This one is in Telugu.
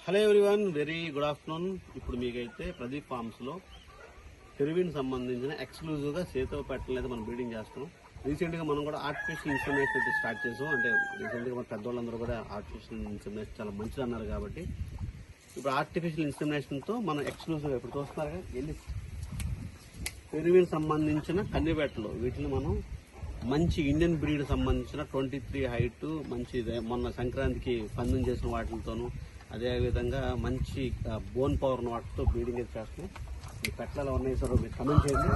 Hello everyone, very good afternoon. ఇప్పుడు మీకైతే ప్రదీప్ ఫార్మ్స్లో పెరువిన్ సంబంధించిన ఎక్స్క్లూజివ్గా చేతో పెట్టలేదు మనం బ్రీడింగ్ చేస్తున్నాం. రీసెంట్గా మనం కూడా ఆర్టిఫిషియల్ ఇన్సెమినేషన్ అయితే స్టార్ట్ చేసాం. అంటే రీసెంట్గా మన పెద్దవాళ్ళందరూ కూడా ఆర్టిఫిషియల్ ఇన్సెమినేషన్ చాలా మంచిది అన్నారు కాబట్టి ఇప్పుడు ఆర్టిఫిషియల్ ఇన్సెమినేషన్తో మనం ఎక్స్క్లూజివ్గా ఇప్పుడు చూస్తున్నారు ఎన్ని పెరువిన్ సంబంధించిన కన్నిపెట్టలు, వీటిని మనం మంచి ఇండియన్ బ్రీడ్ సంబంధించిన 23 హైట్ మంచి మొన్న సంక్రాంతికి పందెం చేసిన వాటితోనూ అదేవిధంగా మంచి బోన్ పవర్ ఉన్న వాటితో బ్రీడింగ్ అయితే చేస్తున్నాం. ఈ పెట్టలు ఉన్నాయి సార్, మీరు కమెంట్ చేయండి.